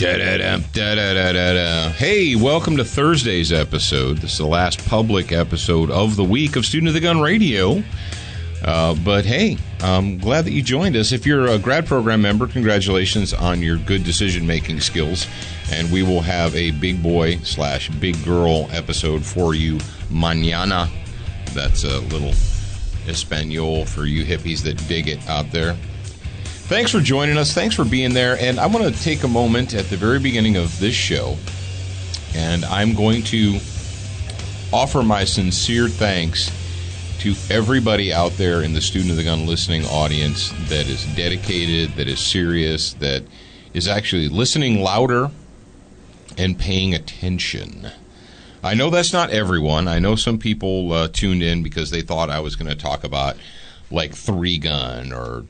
Hey, welcome to Thursday's episode. This is the last public episode of the week of Student of the Gun Radio. But hey, I'm glad that you joined us. If you're a grad program member, congratulations on your good decision-making skills. And we will have a big boy/big girl episode for you mañana. That's a little Espanol for you hippies that dig it out there. Thanks for joining us. Thanks for being there. And I want to take a moment at the very beginning of this show, and I'm going to offer my sincere thanks to everybody out there in the Student of the Gun listening audience that is dedicated, that is serious, that is actually listening louder and paying attention. I know that's not everyone. I know some people tuned in because they thought I was going to talk about like 3-gun or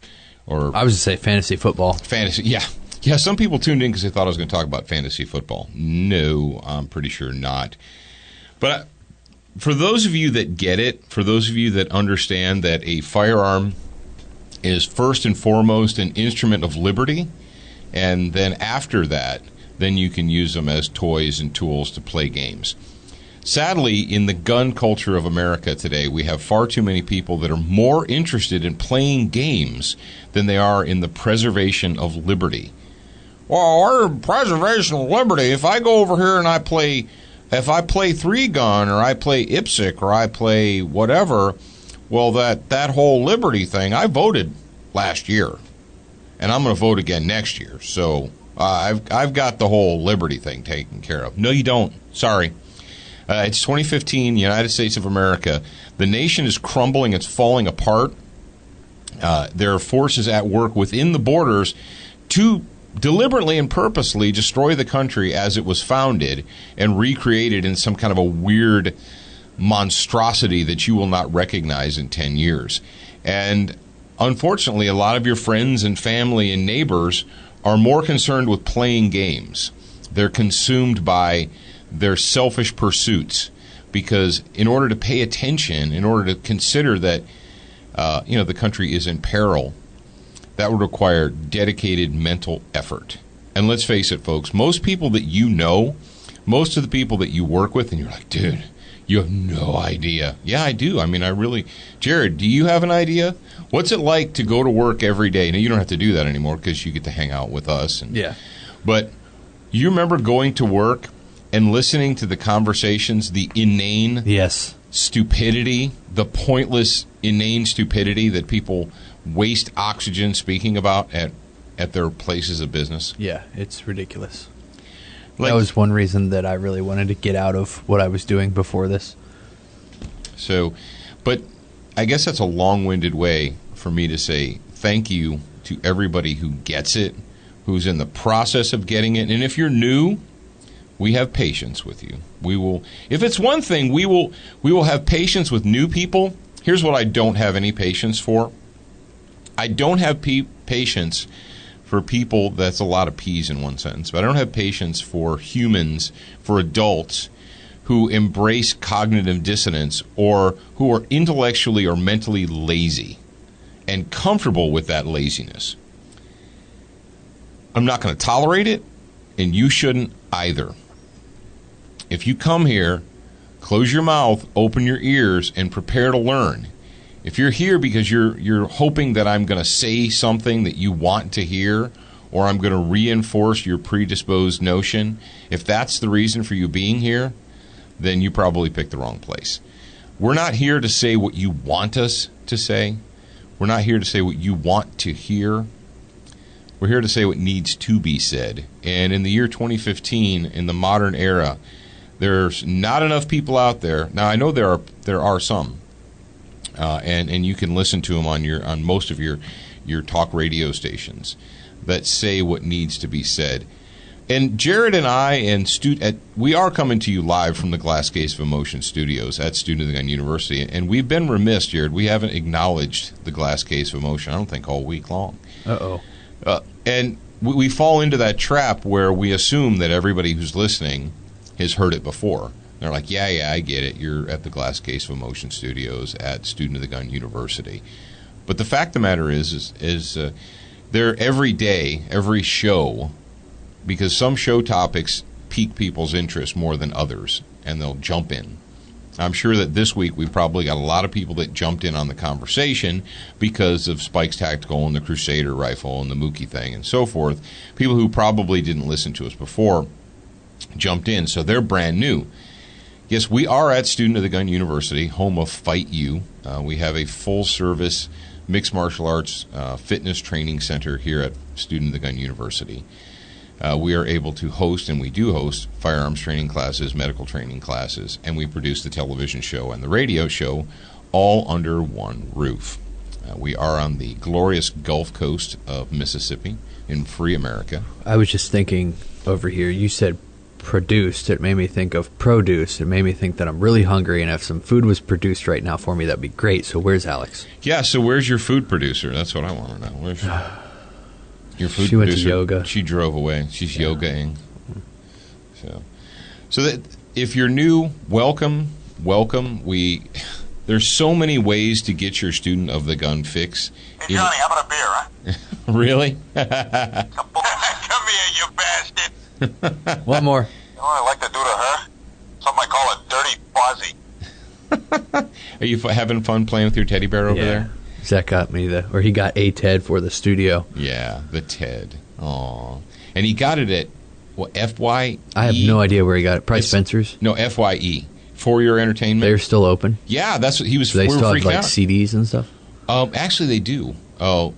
I was going to say fantasy football. Fantasy, yeah. Yeah, some people tuned in because they thought I was going to talk about fantasy football. No, I'm pretty sure not. But for those of you that get it, for those of you that understand that a firearm is first and foremost an instrument of liberty, and then after that, then you can use them as toys and tools to play games. Sadly, in the gun culture of America today, we have far too many people that are more interested in playing games than they are in the preservation of liberty. Well, our preservation of liberty, if I go over here and if I play 3-gun or I play IPSC or I play whatever, well, that whole liberty thing, I voted last year, and I'm going to vote again next year. So I've got the whole liberty thing taken care of. No, you don't. Sorry. It's 2015, United States of America. The nation is crumbling. It's falling apart. There are forces at work within the borders to deliberately and purposely destroy the country as it was founded and recreate it in some kind of a weird monstrosity that you will not recognize in 10 years. And unfortunately, a lot of your friends and family and neighbors are more concerned with playing games. They're consumed by their selfish pursuits, because in order to pay attention, in order to consider that the country is in peril, that would require dedicated mental effort. And let's face it, folks, most people that you know, most of the people that you work with, and you're like, dude, you have no idea. Yeah, I do. I mean, Jared, do you have an idea? What's it like to go to work every day? Now, you don't have to do that anymore because you get to hang out with us. Yeah. But you remember going to work and listening to the conversations, the inane stupidity, the pointless, inane stupidity that people waste oxygen speaking about at their places of business? Yeah, it's ridiculous. That was one reason that I really wanted to get out of what I was doing before this. So, but I guess that's a long-winded way for me to say thank you to everybody who gets it, who's in the process of getting it. And if you're new, we have patience with you. We will, if it's one thing, we will have patience with new people. Here's what I don't have any patience for. I don't have patience for people, that's a lot of P's in one sentence, but I don't have patience for humans, for adults who embrace cognitive dissonance or who are intellectually or mentally lazy and comfortable with that laziness. I'm not going to tolerate it, and you shouldn't either. If you come here, close your mouth, open your ears, and prepare to learn. If you're here because you're hoping that I'm going to say something that you want to hear, or I'm going to reinforce your predisposed notion, if that's the reason for you being here, then you probably picked the wrong place. We're not here to say what you want us to say. We're not here to say what you want to hear. We're here to say what needs to be said. And in the year 2015, in the modern era, there's not enough people out there. Now, I know there are some. And you can listen to them on most of your talk radio stations that say what needs to be said. And Jared and I we are coming to you live from the Glass Case of Emotion studios at Student of the Gun University, and we've been remiss, Jared. We haven't acknowledged the Glass Case of Emotion, I don't think, all week long. And we fall into that trap where we assume that everybody who's listening has heard it before. They're like, yeah, I get it. You're at the Glass Case of Emotion studios at Student of the Gun University. But the fact of the matter is there every day, every show, because some show topics pique people's interest more than others, and they'll jump in. I'm sure that this week we probably got a lot of people that jumped in on the conversation because of Spike's Tactical and the Crusader rifle and the Mookie thing and so forth. People who probably didn't listen to us before jumped in, so they're brand new. Yes, we are at Student of the Gun University, home of Fight U. We have a full-service mixed martial arts fitness training center here at Student of the Gun University. We are able to host, and we do host, firearms training classes, medical training classes, and we produce the television show and the radio show all under one roof. We are on the glorious Gulf Coast of Mississippi in free America. I was just thinking over here, you said produced. It made me think of produce. It made me think that I'm really hungry, and if some food was produced right now for me, that'd be great. So where's Alex? Yeah, so where's your food producer? That's what I want to know. Where's your food She producer? went to yoga. She drove away. She's yogaing. So that if you're new, welcome. There's so many ways to get your Student of the Gun fix. Hey, Johnny, how about a beer, huh? Really? Come here, you bastard. One more. You know what I like to do to her? Something I call a dirty fuzzy. Are you having fun playing with your teddy bear over there? Zach got me or he got a Ted for the studio. Yeah, the Ted. Aw. And he got it at, what, FYE? I have no idea where he got it. Probably Spencer's. No, FYE. For Your Entertainment. They're still open. Yeah, that's what he was. So they we still were have freaking like out. CDs and stuff. Actually, they do. Oh,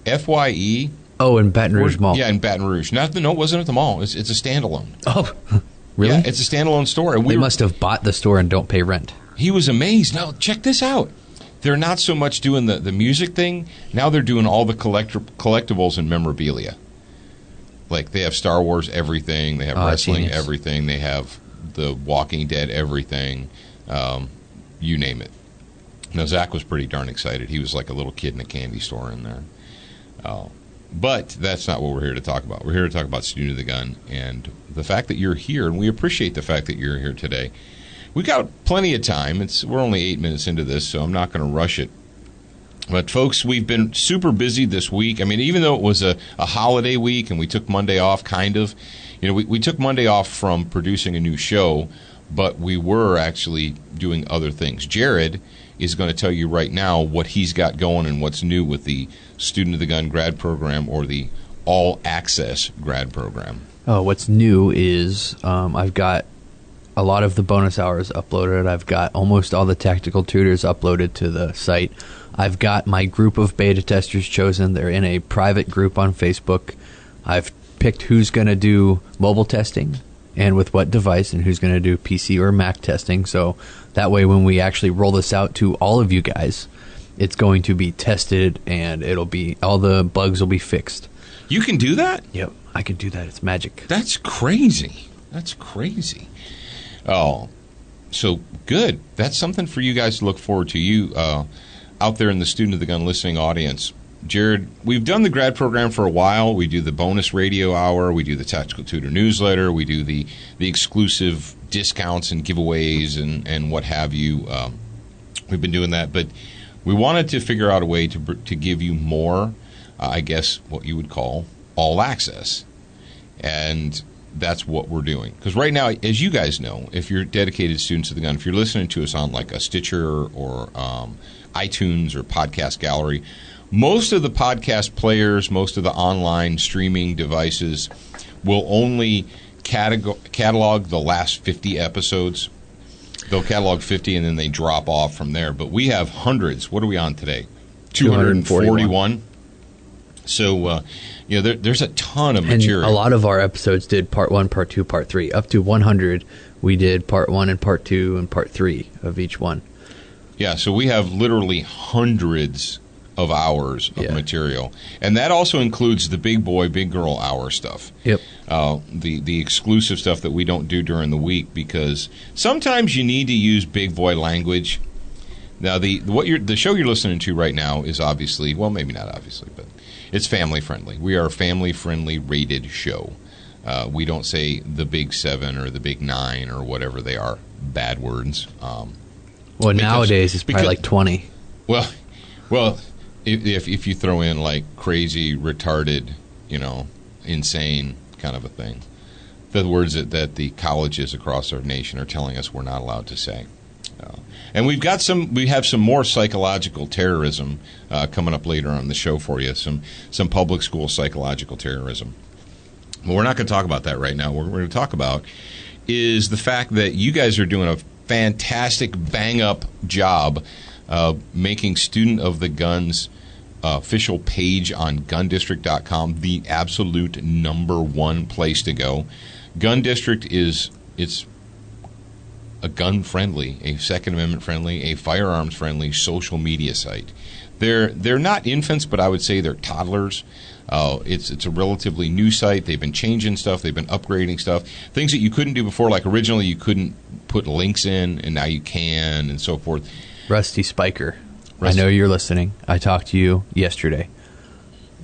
FYE. Oh, in Baton Rouge Mall. Yeah, in Baton Rouge. No, it wasn't at the mall. It's a standalone. Oh, really? Yeah, it's a standalone store. And They must have bought the store and don't pay rent. He was amazed. Now, check this out. They're not so much doing the music thing. Now they're doing all the collectibles and memorabilia. Like, they have Star Wars everything. They have wrestling genius. everything. They have the Walking Dead everything. You name it. Now, Zach was pretty darn excited. He was like a little kid in a candy store in there. But that's not what we're here to talk about. We're here to talk about Student of the Gun and the fact that you're here, and we appreciate the fact that you're here today. We got plenty of time. We're only 8 minutes into this, so I'm not going to rush it. But, folks, we've been super busy this week. I mean, even though it was a holiday week and we took Monday off, kind of, we took Monday off from producing a new show, but we were actually doing other things. Jared is going to tell you right now what he's got going and what's new with the Student of the Gun grad program or the All Access grad program. Oh, what's new is I've got a lot of the bonus hours uploaded. I've got almost all the tactical tutors uploaded to the site. I've got my group of beta testers chosen. They're in a private group on Facebook. I've picked who's going to do mobile testing and with what device, and who's going to do PC or Mac testing. So that way when we actually roll this out to all of you guys, it's going to be tested and all the bugs will be fixed. You can do that? Yep, I can do that. It's magic. That's crazy. Oh, so good. That's something for you guys to look forward to. You out there in the Student of the Gun listening audience. Jared, we've done the grad program for a while. We do the bonus radio hour. We do the Tactical Tutor newsletter. We do the exclusive discounts and giveaways and what have you. We've been doing that. But we wanted to figure out a way to give you more, I guess, what you would call all access. And that's what we're doing. Because right now, as you guys know, if you're dedicated students of the gun, if you're listening to us on like a Stitcher or iTunes or Podcast Gallery, most of the podcast players, most of the online streaming devices will only catalog the last 50 episodes. They'll catalog 50 and then they drop off from there. But we have hundreds. What are we on today? 241. So, there's a ton of material. And a lot of our episodes did part 1, part 2, part 3. Up to 100, we did part 1 and part 2 and part 3 of each one. Yeah, so we have literally hundreds of hours of material. And that also includes the big boy, big girl hour stuff. Yep. The exclusive stuff that we don't do during the week because sometimes you need to use big boy language. Now, the show you're listening to right now is obviously, well, maybe not obviously, but it's family friendly. We are a family friendly rated show. We don't say the big 7 or the big 9 or whatever they are. Bad words. Nowadays it's probably like 20. Well, if you throw in like crazy, retarded, insane, kind of a thing. The words that the colleges across our nation are telling us we're not allowed to say. And we have some more psychological terrorism coming up later on the show for you. Some public school psychological terrorism. But we're not going to talk about that right now. What we're going to talk about is the fact that you guys are doing a fantastic bang-up job making Student of the Gun's official page on GunDistrict.com the absolute #1 place to go. Gun District it's a gun-friendly, a Second Amendment-friendly, a firearms-friendly social media site. They're not infants, but I would say they're toddlers. It's a relatively new site. They've been changing stuff. They've been upgrading stuff. Things that you couldn't do before, like originally you couldn't put links in, and now you can, and so forth. Rusty Spiker, I know you're listening. I talked to you yesterday.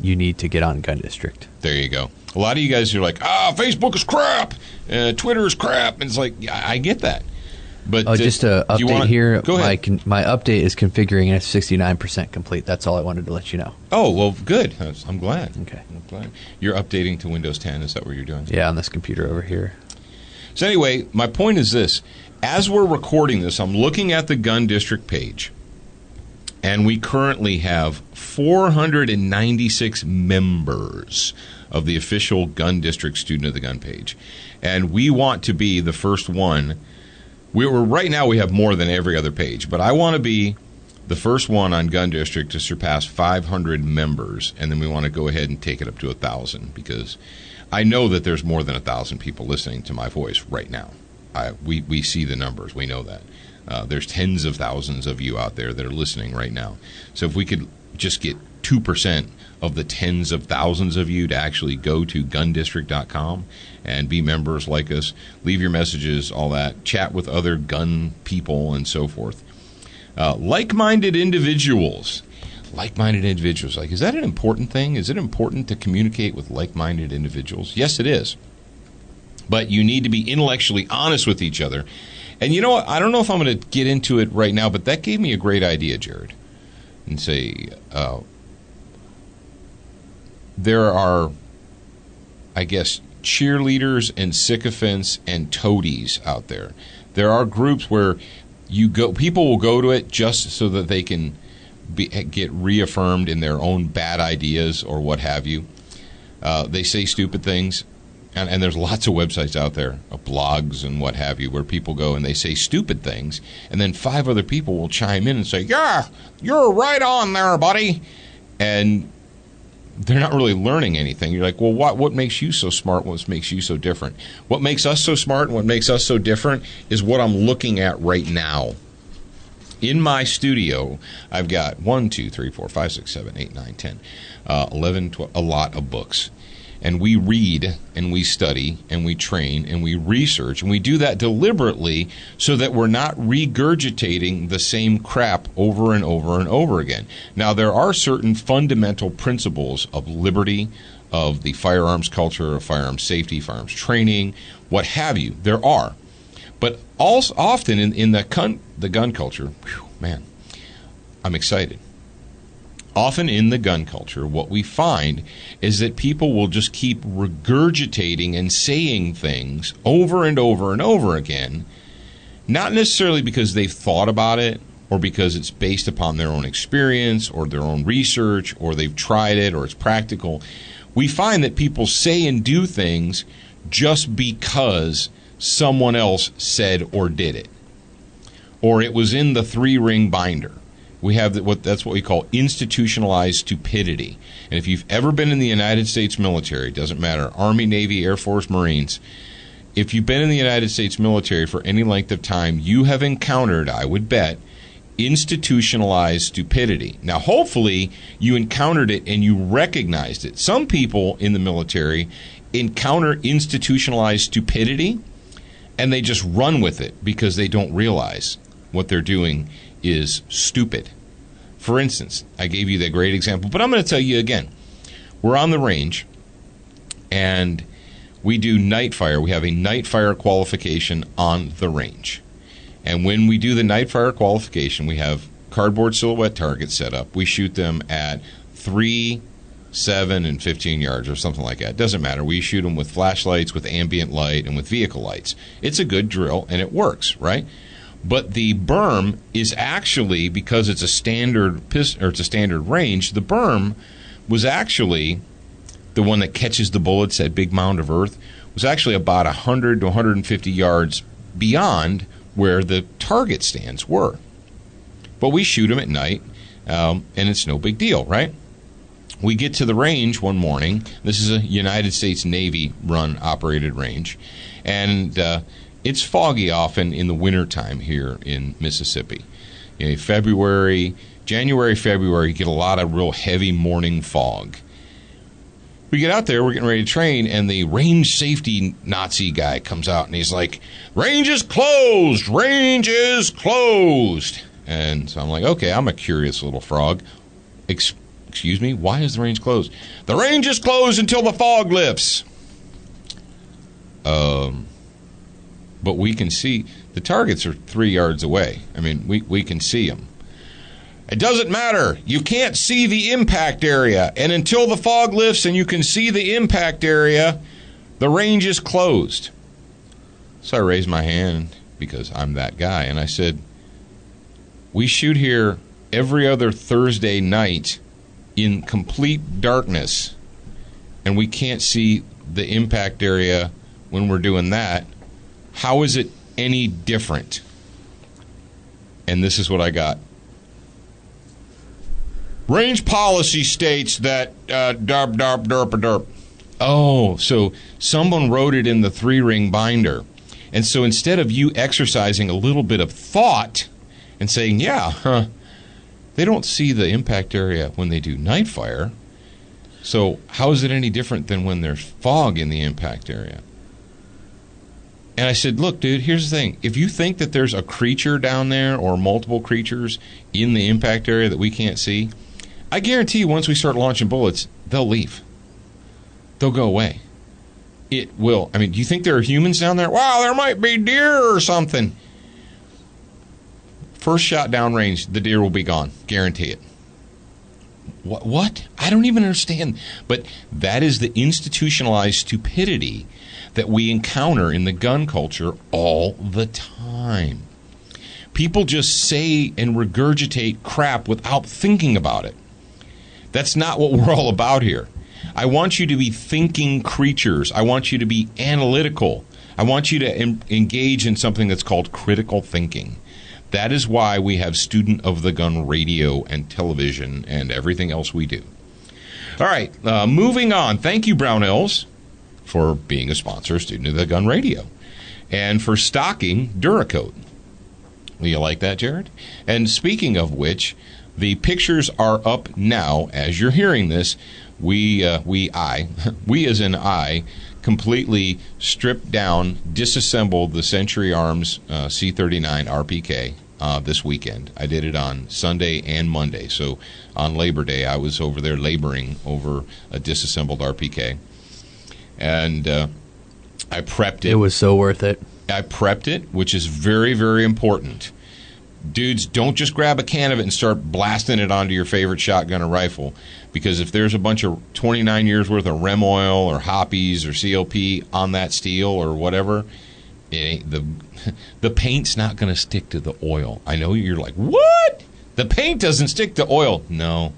You need to get on Gun District. There you go. A lot of you guys are like, Facebook is crap, Twitter is crap, and it's like, yeah, I get that. But just to update here, go ahead. My update is configuring at 69% complete. That's all I wanted to let you know. Oh, well, good. I'm glad. Okay. I'm glad. You're updating to Windows 10. Is that what you're doing? Yeah, on this computer over here. So anyway, my point is this. As we're recording this, I'm looking at the Gun District page, and we currently have 496 members of the official Gun District Student of the Gun page. And we want to be the first one. Right now we have more than every other page, but I want to be the first one on Gun District to surpass 500 members, and then we want to go ahead and take it up to 1,000, because I know that there's more than 1,000 people listening to my voice right now. We see the numbers. We know that. There's tens of thousands of you out there that are listening right now. So if we could just get 2% of the tens of thousands of you to actually go to GunDistrict.com and be members like us, leave your messages, all that, chat with other gun people and so forth. Like-minded individuals. Like-minded individuals. Like, is that an important thing? Is it important to communicate with like-minded individuals? Yes, it is. But you need to be intellectually honest with each other. And you know what? I don't know if I'm going to get into it right now, but that gave me a great idea, Jared. And say, there are, I guess, cheerleaders and sycophants and toadies out there. There are groups where people will go to it just so that they can get reaffirmed in their own bad ideas or what have you. They say stupid things. And there's lots of websites out there, blogs and what have you, where people go and they say stupid things, and then 5 other people will chime in and say, yeah, you're right on there, buddy. And they're not really learning anything. You're like, well, what makes you so smart? What makes you so different? What makes us so smart and what makes us so different is what I'm looking at right now. In my studio, I've got 1, 2, 3, 4, 5, 6, 7, 8, 9, 10, 11, 12, a lot of books. And we read, and we study, and we train, and we research, and we do that deliberately so that we're not regurgitating the same crap over and over and over again. Now, there are certain fundamental principles of liberty, of the firearms culture, of firearms safety, firearms training, what have you. There are. But also often in the gun culture, man, I'm excited. Often in the gun culture, what we find is that people will just keep regurgitating and saying things over and over and over again, not necessarily because they've thought about it or because it's based upon their own experience or their own research or they've tried it or it's practical. We find that people say and do things just because someone else said or did it, or it was in the 3-ring binder. We have that's what we call institutionalized stupidity. And if you've ever been in the United States military, it doesn't matter, Army, Navy, Air Force, Marines, if you've been in the United States military for any length of time, you have encountered, I would bet, institutionalized stupidity. Now, hopefully, you encountered it and you recognized it. Some people in the military encounter institutionalized stupidity and they just run with it because they don't realize what they're doing is stupid. For instance, I gave you that great example, but I'm going to tell you again. We're on the range, and we do night fire. We have a night fire qualification on the range. And when we do the night fire qualification, we have cardboard silhouette targets set up. We shoot them at 3 7 and 15 yards or something like that. Doesn't matter. We shoot them with flashlights, with ambient light, and with vehicle lights. It's a good drill, and it works, right? But the berm is actually, because it's a standard it's a standard range, the berm was actually the one that catches the bullets, that big mound of earth, was actually about 100 to 150 yards beyond where the target stands were. But we shoot them at night, and it's no big deal, right? We get to the range one morning. This is a United States Navy run operated range, and it's foggy often in the wintertime here in Mississippi. January, February, you get a lot of real heavy morning fog. We get out there, we're getting ready to train, and the range safety Nazi guy comes out, and he's like, "Range is closed! Range is closed!" And so I'm like, okay, I'm a curious little frog. Excuse me, why is the range closed? "The range is closed until the fog lifts." But we can see, the targets are 3 yards away. I mean, we can see them. "It doesn't matter. You can't see the impact area. And until the fog lifts and you can see the impact area, the range is closed." So I raised my hand because I'm that guy. And I said, "We shoot here every other Thursday night in complete darkness. And we can't see the impact area when we're doing that. How is it any different?" And this is what I got. "Range policy states that derp, derp, derp, derp." Oh, so someone wrote it in the 3-ring binder. And so instead of you exercising a little bit of thought and saying, yeah, they don't see the impact area when they do night fire, so how is it any different than when there's fog in the impact area? And I said, look, dude, here's the thing. If you think that there's a creature down there or multiple creatures in the impact area that we can't see, I guarantee you once we start launching bullets, they'll leave. They'll go away. It will. I mean, do you think there are humans down there? Wow, there might be deer or something. First shot downrange, the deer will be gone. Guarantee it. What? I don't even understand. But that is the institutionalized stupidity that we encounter in the gun culture all the time. People just say and regurgitate crap without thinking about it. That's not what we're all about here. I want you to be thinking creatures. I want you to be analytical. I want you to engage in something that's called critical thinking. That is why we have Student of the Gun radio and television and everything else we do. All right, moving on. Thank you, Brownells, for being a sponsor of Student of the Gun radio and for stocking Duracoat. Will you like that, Jared? And speaking of which, the pictures are up now as you're hearing this. We as in I, completely stripped down, disassembled the Century Arms C39 RPK this weekend. I did it on Sunday and Monday. So on Labor Day, I was over there laboring over a disassembled RPK. And I prepped it. It was so worth it. I prepped it, which is very, very important. Dudes, don't just grab a can of it and start blasting it onto your favorite shotgun or rifle, because if there's a bunch of 29 years worth of Rem oil or Hoppies or CLP on that steel or whatever, it ain't the paint's not going to stick to the oil. I know you're like, what? The paint doesn't stick to oil. No,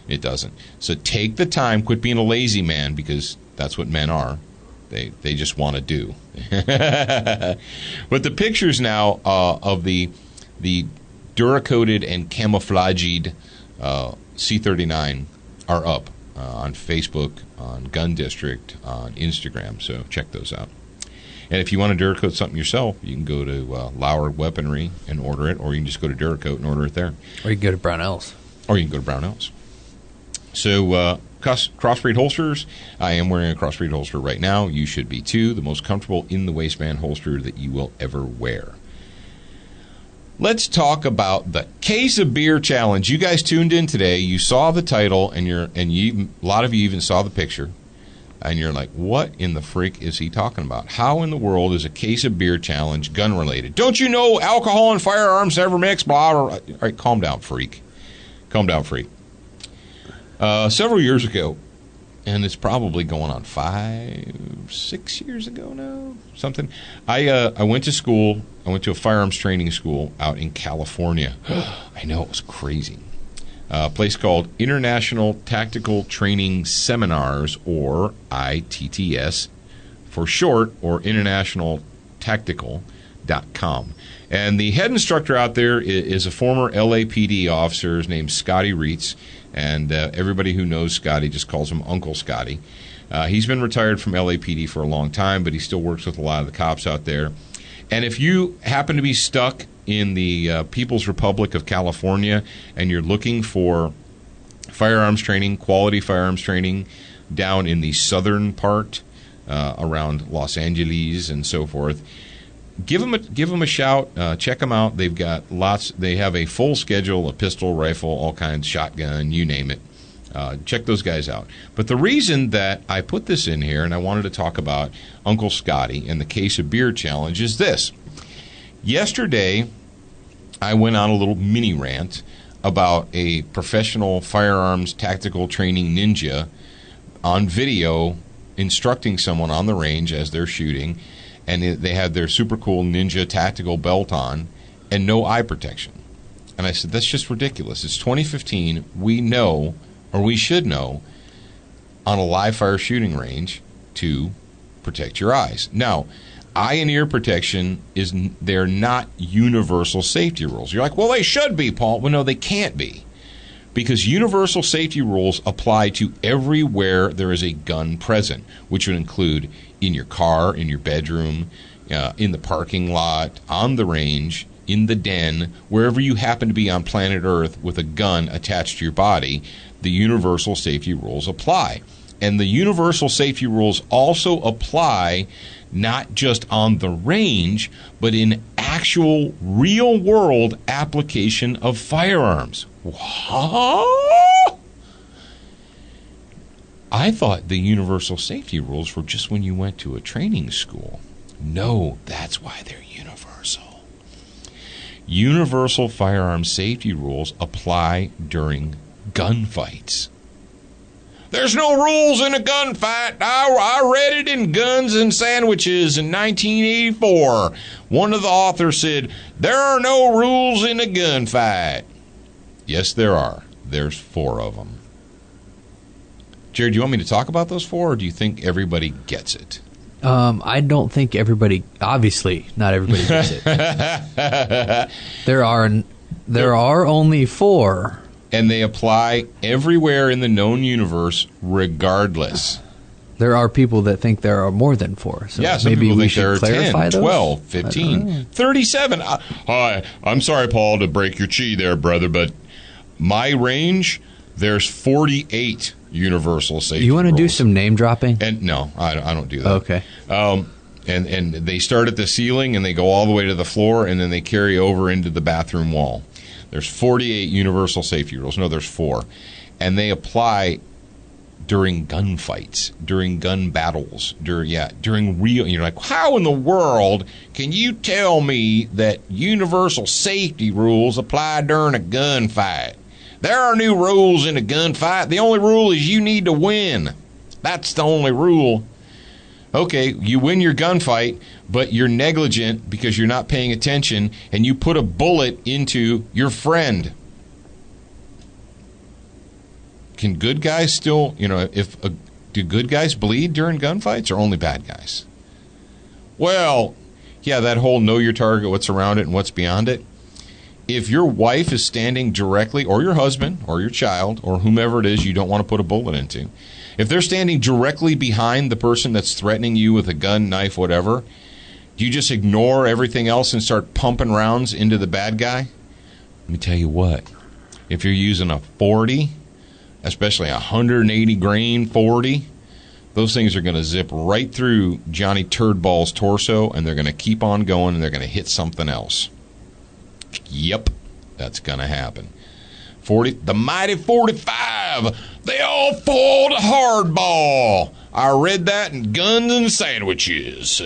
it doesn't. So take the time, quit being a lazy man, because that's what men are. They just want to do. But the pictures now of the Duracoated and camouflaged C39 are up on Facebook, on Gun District, on Instagram. So check those out. And if you want to Duracoat something yourself, you can go to Lauer Weaponry and order it, or you can just go to Duracoat and order it there. Or you can go to Brownells. So Crossbreed holsters. I am wearing a Crossbreed holster right now. You should be too. The most comfortable in the waistband holster that you will ever wear. Let's talk about the Case of Beer Challenge. You guys tuned in today. You saw the title, and a lot of you even saw the picture. And you're like, what in the freak is he talking about? How in the world is a Case of Beer Challenge gun-related? Don't you know alcohol and firearms never mix? Blah, blah, blah. All right, calm down, freak. Calm down, freak. Several years ago, and it's probably going on 6 years ago now, something. I went to school. I went to a firearms training school out in California. I know, it was crazy. A place called International Tactical Training Seminars, or ITTS for short, or internationaltactical.com. And the head instructor out there is a former LAPD officer named Scotty Reitz, and everybody who knows Scotty just calls him Uncle Scotty. He's been retired from LAPD for a long time, but he still works with a lot of the cops out there. And if you happen to be stuck in the People's Republic of California and you're looking for firearms training, quality firearms training down in the southern part around Los Angeles and so forth, give them a shout. Check them out. They've got lots. They have a full schedule: a pistol, rifle, all kinds, shotgun, you name it. Check those guys out. But the reason that I put this in here, and I wanted to talk about Uncle Scotty and the Case of Beer Challenge, is this. Yesterday, I went on a little mini rant about a professional firearms tactical training ninja on video instructing someone on the range as they're shooting, and they had their super cool ninja tactical belt on and no eye protection. And I said, that's just ridiculous. It's 2015. We know, or we should know, on a live fire shooting range to protect your eyes. Now, eye and ear protection they're not universal safety rules. You're like, well, they should be, Paul. Well, no, they can't be. Because universal safety rules apply to everywhere there is a gun present, which would include in your car, in your bedroom, in the parking lot, on the range, in the den, wherever you happen to be on planet Earth with a gun attached to your body. The universal safety rules apply. And the universal safety rules also apply not just on the range, but in actual real-world application of firearms. What? I thought the universal safety rules were just when you went to a training school. No, that's why they're universal. Universal firearms safety rules apply during gunfights. There's no rules in a gunfight. I read it in Guns and Sandwiches in 1984. One of the authors said, there are no rules in a gunfight. Yes, there are. There's 4 of them. Jared, do you want me to talk about those 4, or do you think everybody gets it? I don't think everybody, obviously, not everybody gets it. There are only 4. And they apply everywhere in the known universe, regardless. There are people that think there are more than 4. So yeah, some maybe people we think should there are clarify 10, those? 12, 15, 37. Hi, I'm sorry, Paul, to break your chi there, brother, but my range, there's 48 universal safety You want to rules. do some name dropping? And no, I don't do that. Okay. And they start at the ceiling and they go all the way to the floor, and then they carry over into the bathroom wall. There's 48 universal safety rules. No, there's 4. And they apply during gunfights, during gun battles, during real. You're like, how in the world can you tell me that universal safety rules apply during a gunfight? There are no rules in a gunfight. The only rule is you need to win. That's the only rule. Okay, you win your gunfight, but you're negligent because you're not paying attention, and you put a bullet into your friend. Can good guys still, do good guys bleed during gunfights, or only bad guys? Well, yeah, that whole know your target, what's around it, and what's beyond it. If your wife is standing directly, or your husband, or your child, or whomever it is you don't want to put a bullet into, if they're standing directly behind the person that's threatening you with a gun, knife, whatever, do you just ignore everything else and start pumping rounds into the bad guy? Let me tell you what. If you're using a 40, especially a 180 grain 40, those things are going to zip right through Johnny Turdball's torso, and they're going to keep on going, and they're going to hit something else. Yep, that's going to happen. 40, the mighty 45, they all fall to hardball. I read that in Guns and Sandwiches.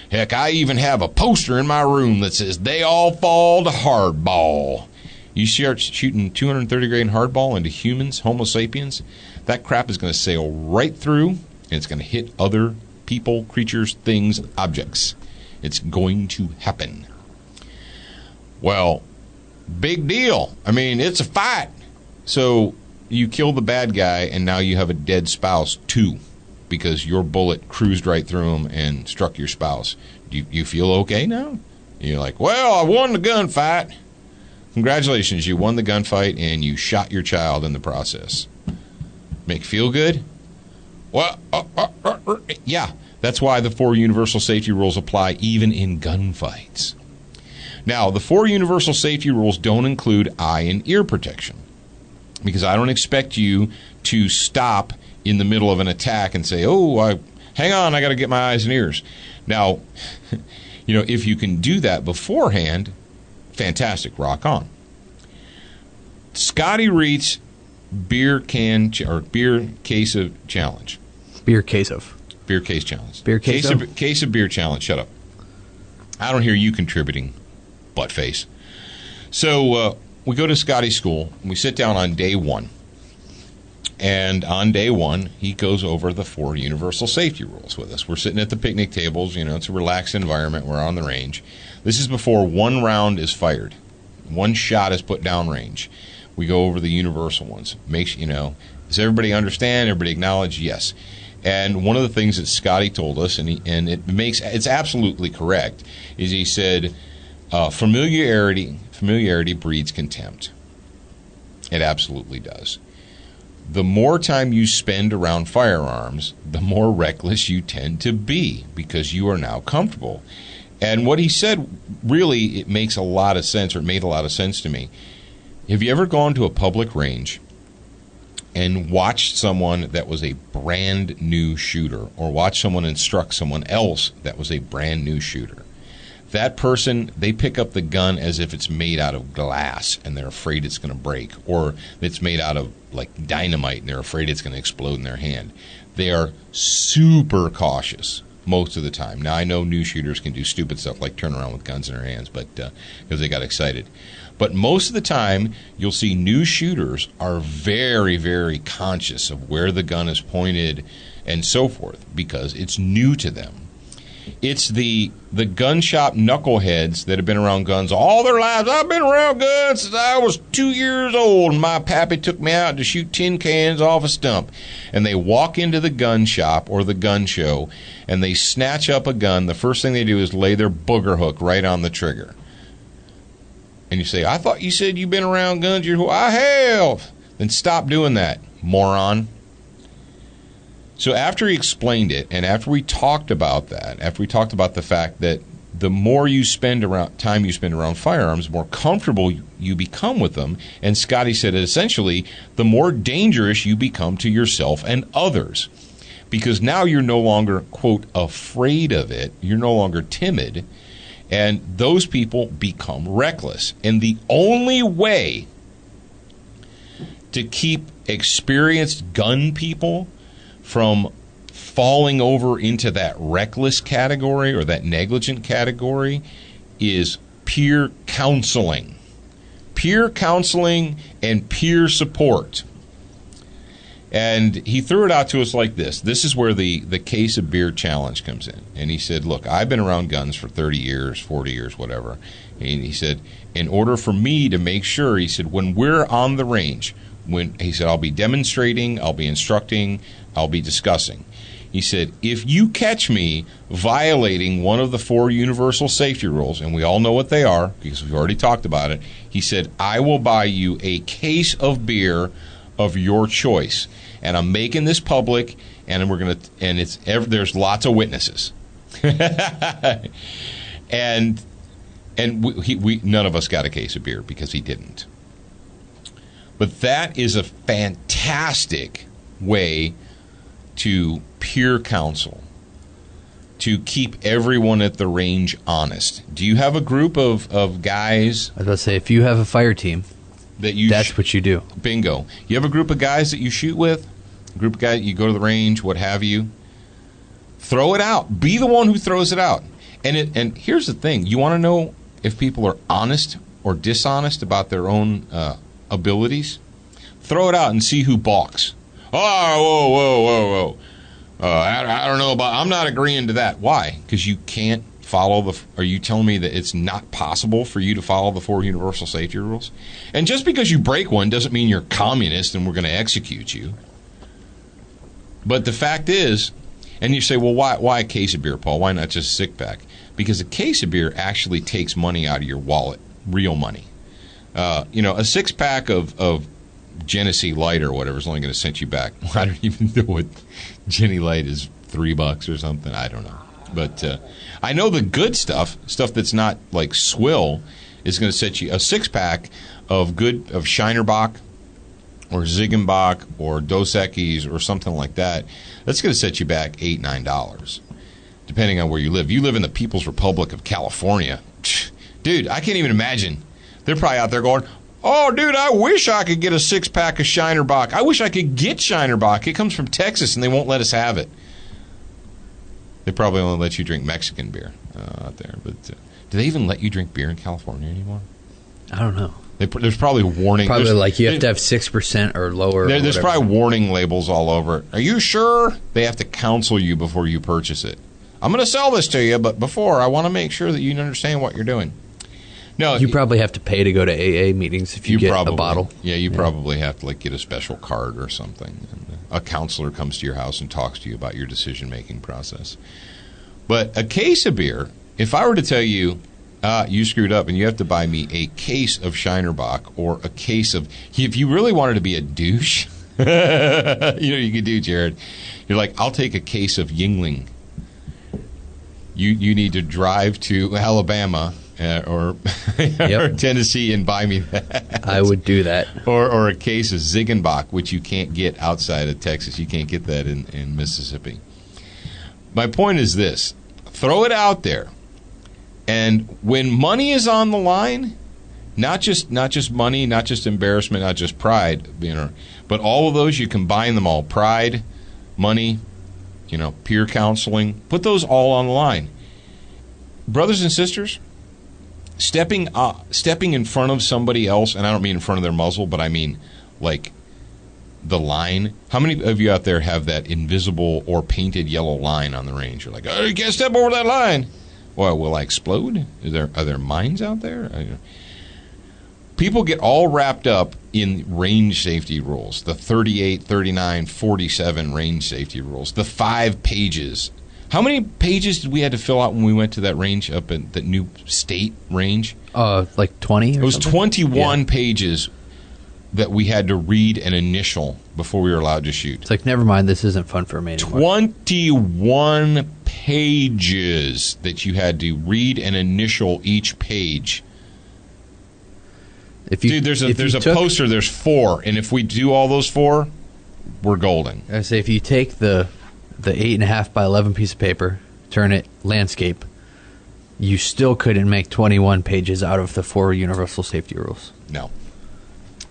Heck, I even have a poster in my room that says they all fall to hardball. You start shooting 230 grain hardball into humans, Homo sapiens, that crap is going to sail right through, and it's going to hit other people, creatures, things, objects. It's going to happen. Well, big deal. I mean, it's a fight. So you kill the bad guy, and now you have a dead spouse, too, because your bullet cruised right through him and struck your spouse. Do you feel okay now? And you're like, well, I won the gunfight. Congratulations, you won the gunfight, and you shot your child in the process. Make you feel good? Well, yeah, that's why the 4 universal safety rules apply even in gunfights. Now, the 4 universal safety rules don't include eye and ear protection, because I don't expect you to stop in the middle of an attack and say, hang on, I got to get my eyes and ears. Now, if you can do that beforehand, fantastic, rock on. Scotty Reit's beer case of challenge. Beer case of. Beer case challenge. Beer case of? Case of beer challenge. Shut up. I don't hear you contributing, buttface. So we go to Scotty's school. And we sit down on day 1. And on day 1, he goes over the 4 universal safety rules with us. We're sitting at the picnic tables. It's a relaxed environment. We're on the range. This is before 1 round is fired. 1 shot is put down range. We go over the universal ones. Does everybody understand? Everybody acknowledge? Yes. And one of the things that Scotty told us, and it's absolutely correct, is he said, familiarity breeds contempt. It absolutely does. The more time you spend around firearms, the more reckless you tend to be, because you are now comfortable. And what he said, really, it makes a lot of sense, or it made a lot of sense to me. Have you ever gone to a public range and watched someone that was a brand new shooter, or watched someone instruct someone else that was a brand new shooter? That person, they pick up the gun as if it's made out of glass and they're afraid it's going to break, or it's made out of like dynamite and they're afraid it's going to explode in their hand. They are super cautious most of the time. Now, I know new shooters can do stupid stuff like turn around with guns in their hands, but because they got excited. But most of the time, you'll see new shooters are very, very conscious of where the gun is pointed and so forth, because it's new to them. It's the gun shop knuckleheads that have been around guns all their lives. I've been around guns since I was 2 years old, and my pappy took me out to shoot tin cans off a stump. And they walk into the gun shop or the gun show, and they snatch up a gun. The first thing they do is lay their booger hook right on the trigger. And you say, I thought you said you've been around guns. I have. Then stop doing that, moron. So after he explained it, and after we talked about that, after we talked about the fact that the more time you spend around firearms, the more comfortable you become with them, and Scotty said that essentially, the more dangerous you become to yourself and others. Because now you're no longer, quote, afraid of it. You're no longer timid. And those people become reckless. And the only way to keep experienced gun people from falling over into that reckless category or that negligent category is peer counseling. Peer counseling and peer support. And he threw it out to us like this. This is where the case of beer challenge comes in. And he said, look, I've been around guns for 30 years, 40 years, whatever. And he said, in order for me to make sure, he said, when we're on the range, he said, I'll be demonstrating, I'll be instructing, I'll be discussing. He said, if you catch me violating one of the 4 universal safety rules, and we all know what they are because we've already talked about it, he said, I will buy you a case of beer of your choice. And I'm making this public, and there's lots of witnesses. and we none of us got a case of beer because he didn't. But that is a fantastic way to peer counsel, to keep everyone at the range honest. Do you have a group of guys? I was about to say, if you have a fire team, that's what you do. Bingo. You have a group of guys that you shoot with? A group of guys, you go to the range, what have you? Throw it out. Be the one who throws it out. And here's the thing. You want to know if people are honest or dishonest about their own abilities? Throw it out and see who balks. Oh, whoa. I don't know about. I'm not agreeing to that. Why? Because you can't follow the. Are you telling me that it's not possible for you to follow the 4 universal safety rules? And just because you break one doesn't mean you're communist and we're going to execute you. But the fact is, and you say, well, why a case of beer, Paul? Why not just a 6-pack? Because a case of beer actually takes money out of your wallet, real money. A 6-pack of Genesee Light or whatever is only going to send you back. I don't even know what Jenny Light is, $3 or something. I don't know. But I know the good stuff that's not like swill, is going to set you a 6-pack of Shinerbach or Ziegenbach or Dos Equis or something like that. That's going to set you back $8, $9, depending on where you live. You live in the People's Republic of California. Dude, I can't even imagine. They're probably out there going, oh, dude, I wish I could get a 6-pack of Shinerbach. I wish I could get Shinerbach. It comes from Texas, and they won't let us have it. They probably only let you drink Mexican beer out there. But do they even let you drink beer in California anymore? I don't know. There's probably warning. Probably like you have to have 6% or lower. There's probably warning labels all over it. Are you sure? They have to counsel you before you purchase it. I'm going to sell this to you, but before, I want to make sure that you understand what you're doing. No, you probably have to pay to go to AA meetings if you get a bottle. Yeah, you probably have to get a special card or something. And a counselor comes to your house and talks to you about your decision-making process. But a case of beer, if I were to tell you, you screwed up and you have to buy me a case of Shinerbach or a case of, if you really wanted to be a douche, you could do, Jared. You're like, I'll take a case of Yingling. You need to drive to Alabama or Tennessee and buy me that. I would do that. Or a case of Ziegenbach, which you can't get outside of Texas. You can't get that in Mississippi. My point is this. Throw it out there. And when money is on the line, not just money, not just embarrassment, not just pride, but all of those, you combine them all. Pride, money, peer counseling, put those all on the line. Brothers and sisters, stepping in front of somebody else, and I don't mean in front of their muzzle, but I mean like the line. How many of you out there have that invisible or painted yellow line on the range? You're like, oh, you can't step over that line. Well, will I explode? Are there mines out there? People get all wrapped up in range safety rules, the 38, 39, 47 range safety rules, the 5 pages. How many pages did we have to fill out when we went to that range up at the new state range? Like 20 or It was something? 21 pages that we had to read and initial before we were allowed to shoot. It's like, never mind, this isn't fun for me anymore. 21 pages that you had to read and initial each page. Dude, there's a poster, there's 4, and if we do all those 4, we're golden. I say, if you take the 8.5 by 11 piece of paper, turn it landscape, you still couldn't make 21 pages out of the 4 universal safety rules. No.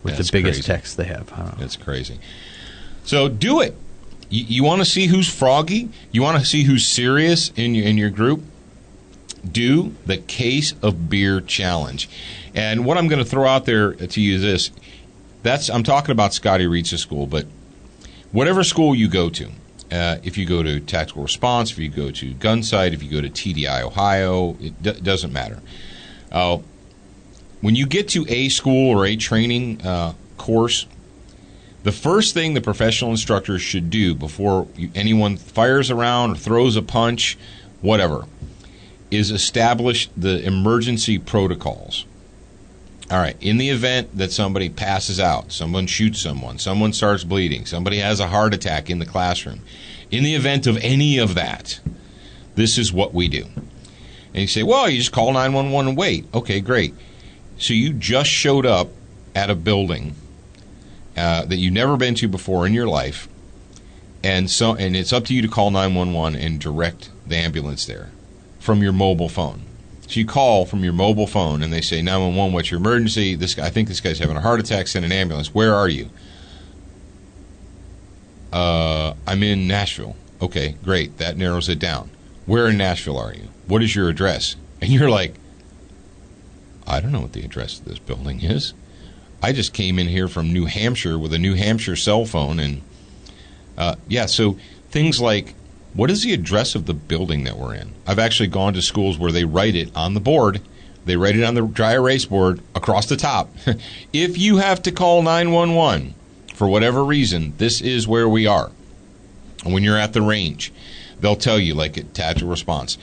With That's the biggest crazy. text they have. I don't know. It's crazy. So do it. You want to see who's froggy? You want to see who's serious in your group? Do the Case of Beer Challenge. And what I'm going to throw out there to you is this. I'm talking about Scotty Reed's school, but whatever school you go to, if you go to Tactical Response, if you go to Gunsight, if you go to TDI Ohio, it doesn't matter. When you get to a school or a training course, the first thing the professional instructors should do before anyone fires around or throws a punch, whatever, is establish the emergency protocols. All right, in the event that somebody passes out, someone shoots someone starts bleeding, somebody has a heart attack in the classroom, in the event of any of that, this is what we do. And you say, well, you just call 911 and wait. Okay, great. So you just showed up at a building that you've never been to before in your life, and it's up to you to call 911 and direct the ambulance there from your mobile phone. So you call from your mobile phone, and they say, 911, what's your emergency? I think this guy's having a heart attack, send an ambulance. Where are you? I'm in Nashville. Okay, great. That narrows it down. Where in Nashville are you? What is your address? And you're like, I don't know what the address of this building is. I just came in here from New Hampshire with a New Hampshire cell phone, and So things like, what is the address of the building that we're in? I've actually gone to schools where they write it on the board. They write it on the dry erase board across the top. If you have to call 911 for whatever reason, this is where we are. And when you're at the range, they'll tell you, like, attach a response.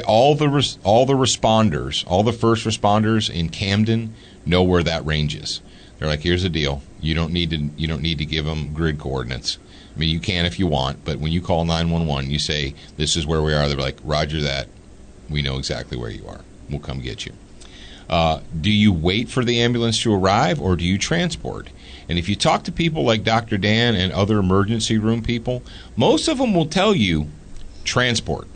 All the responders, all the first responders in Camden know where that range is. They're like, here's the deal. You don't need to give them grid coordinates. I mean, you can if you want, but when you call 911, you say, this is where we are. They're like, roger that. We know exactly where you are. We'll come get you. Do you wait for the ambulance to arrive, or do you transport? And if you talk to people like Dr. Dan and other emergency room people, most of them will tell you transport,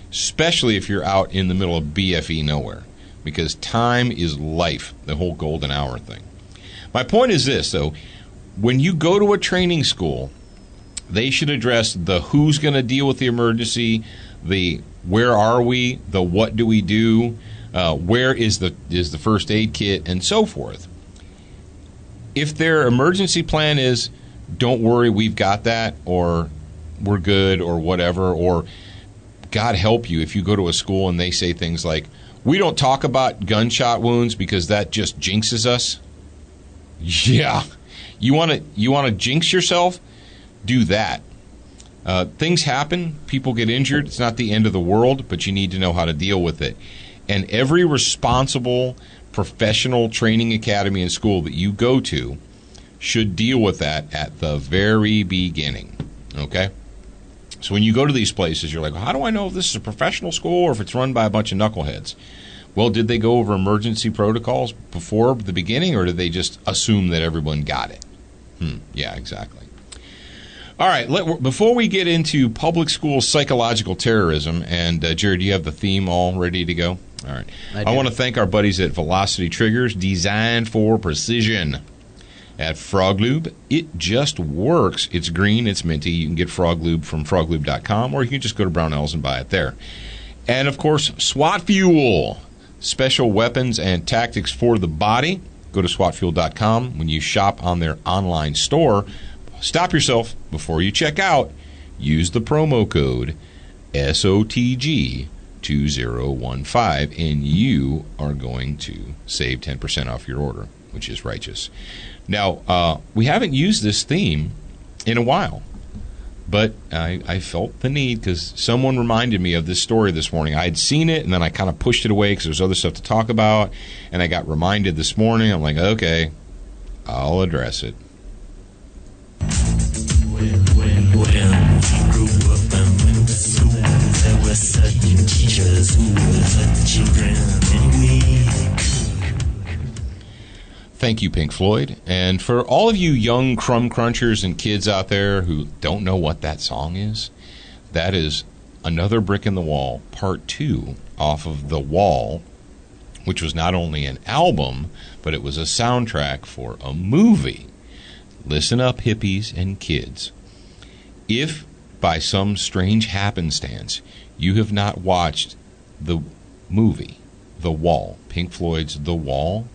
especially if you're out in the middle of BFE nowhere, because time is life, the whole golden hour thing. My point is this, though. When you go to a training school, they should address the who's going to deal with the emergency, the where are we, the what do we do, where is the first aid kit, and so forth. If their emergency plan is, don't worry, we've got that, or we're good, or whatever, or God help you if you go to a school and they say things like, we don't talk about gunshot wounds because that just jinxes us. Yeah. You want to jinx yourself? Do that. Things happen. People get injured. It's not the end of the world, but you need to know how to deal with it. And every responsible professional training academy and school that you go to should deal with that at the very beginning. Okay? So when you go to these places, you're like, well, how do I know if this is a professional school or if it's run by a bunch of knuckleheads? Well, did they go over emergency protocols before the beginning, or did they just assume that everyone got it? Yeah, exactly. All right, before we get into public school psychological terrorism, and Jared, do you have the theme all ready to go? All right. I want to thank our buddies at Velocity Triggers, designed for precision. At Frog Lube, it just works. It's green, it's minty. You can get Frog Lube from froglube.com, or you can just go to Brownells and buy it there. And, of course, SWAT Fuel. Special weapons and tactics for the body. Go to SWATfuel.com. When you shop on their online store, stop yourself before you check out. Use the promo code SOTG2015, and you are going to save 10% off your order, which is righteous. Now, we haven't used this theme in a while, but I felt the need because someone reminded me of this story this morning. I had seen it, and then I kind of pushed it away because there's other stuff to talk about, and I got reminded this morning. I'm like, okay, I'll address it. Well, grew up and went to school. There were certain teachers who would hurt the children anyway. Thank you, Pink Floyd. And for all of you young crumb crunchers and kids out there who don't know what that song is, that is Another Brick in the Wall, Part 2, off of The Wall, which was not only an album, but it was a soundtrack for a movie. Listen up, hippies and kids. If, by some strange happenstance, you have not watched the movie, The Wall, Pink Floyd's The Wall,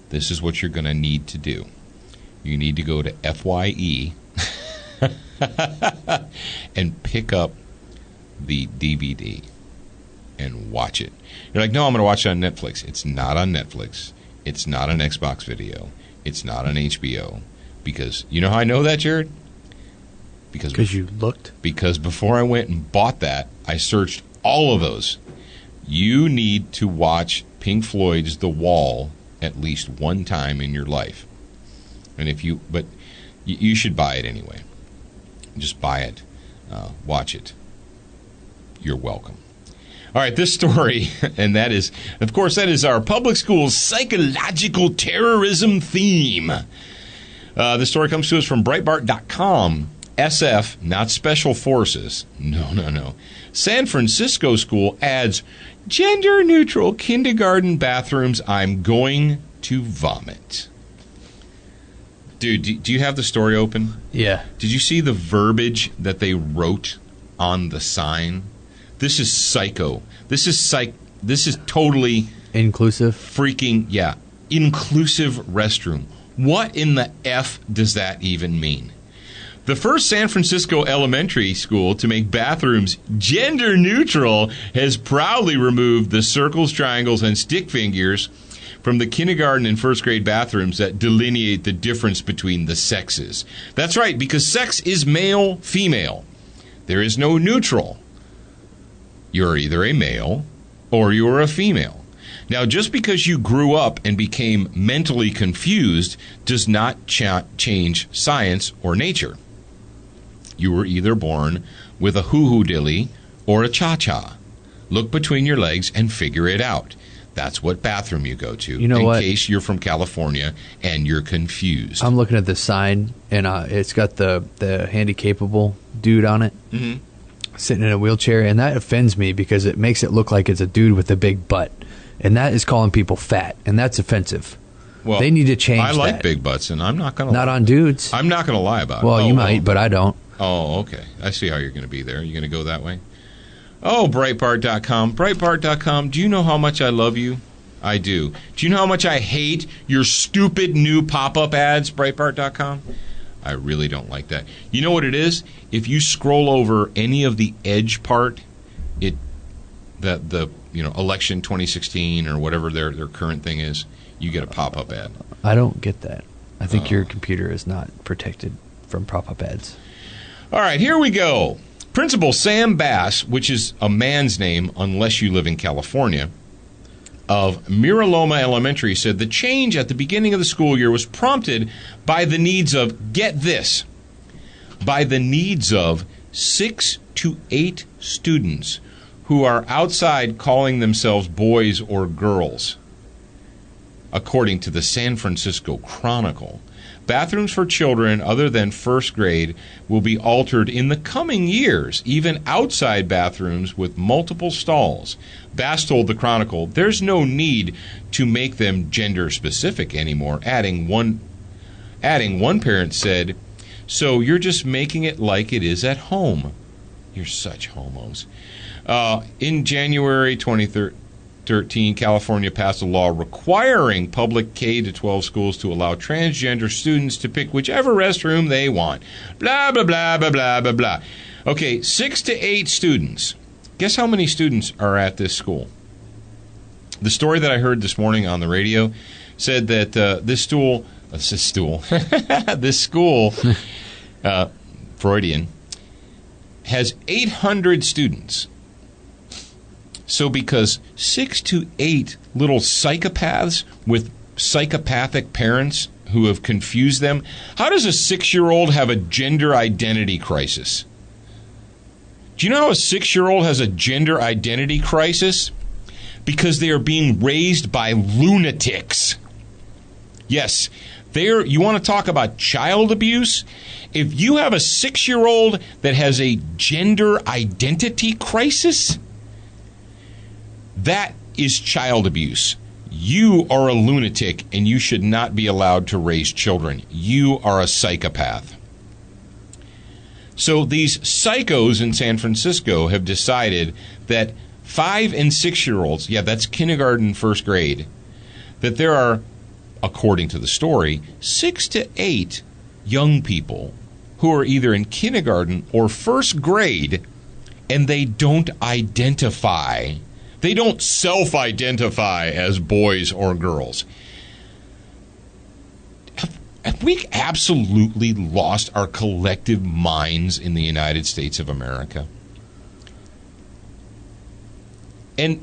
this is what you're going to need to do. You need to go to FYE and pick up the DVD and watch it. You're like, no, I'm going to watch it on Netflix. It's not on Netflix. It's not on Xbox Video. It's not on HBO. Because, you know how I know that, Jared? Because you looked? Because before I went and bought that, I searched all of those. You need to watch Pink Floyd's The Wall at least one time in your life. And you should buy it anyway. Just buy it. Watch it. You're welcome. All right, this story, and that is, of course, that is our public school psychological terrorism theme. The story comes to us from Breitbart.com. SF, not Special Forces. No. San Francisco school adds gender-neutral kindergarten bathrooms. I'm going to vomit. Dude, do you have the story open? Yeah. Did you see the verbiage that they wrote on the sign? This is psycho. This is totally inclusive. Freaking, yeah. Inclusive restroom. What in the F does that even mean? The first San Francisco elementary school to make bathrooms gender neutral has proudly removed the circles, triangles, and stick figures from the kindergarten and first grade bathrooms that delineate the difference between the sexes. That's right, because sex is male, female. There is no neutral. You're either a male or you're a female. Now, just because you grew up and became mentally confused does not change science or nature. You were either born with a hoo-hoo dilly or a cha-cha. Look between your legs and figure it out. That's what bathroom you go to. You know what? In case you're from California and you're confused. I'm looking at the sign, and it's got the handy-capable dude on it, sitting in a wheelchair, and that offends me because it makes it look like it's a dude with a big butt. And that is calling people fat, and that's offensive. Well, they need to change I like that. big butts, and I'm not going to Not on dudes. I'm not going to lie about it. Well, you might, but I don't. Oh, okay. I see how you're going to be there. You're going to go that way? Oh, Breitbart.com. Breitbart.com, do you know how much I love you? I do. Do you know how much I hate your stupid new pop-up ads, Breitbart.com? I really don't like that. You know what it is? If you scroll over any of the edge part, the election 2016 or whatever their current thing is, you get a pop-up ad. I don't get that. I think your computer is not protected from pop-up ads. All right, here we go. Principal Sam Bass, which is a man's name unless you live in California, of Miraloma Elementary, said the change at the beginning of the school year was prompted by the needs of, get this, by the needs of 6 to 8 students who are outside calling themselves boys or girls, according to the San Francisco Chronicle. Bathrooms for children other than first grade will be altered in the coming years, even outside bathrooms with multiple stalls. Bass told the Chronicle, there's no need to make them gender-specific anymore. Adding one parent said, so you're just making it like it is at home. You're such homos. In January 2013, California passed a law requiring public K-12 schools to allow transgender students to pick whichever restroom they want. Blah, blah, blah, blah, blah, blah, blah. Okay, 6 to 8 students. Guess how many students are at this school? The story that I heard this morning on the radio said that this school, Freudian, has 800 students. So because 6 to 8 little psychopaths with psychopathic parents who have confused them, how does a 6-year-old have a gender identity crisis? Do you know how a 6-year-old has a gender identity crisis? Because they are being raised by lunatics. Yes, you want to talk about child abuse? If you have a 6-year-old that has a gender identity crisis, that is child abuse. You are a lunatic, and you should not be allowed to raise children. You are a psychopath. So these psychos in San Francisco have decided that 5 and 6-year-olds, that's kindergarten, first grade, that there are, according to the story, 6 to 8 young people who are either in kindergarten or first grade, and they don't identify. They don't self-identify as boys or girls. Have we absolutely lost our collective minds in the United States of America? And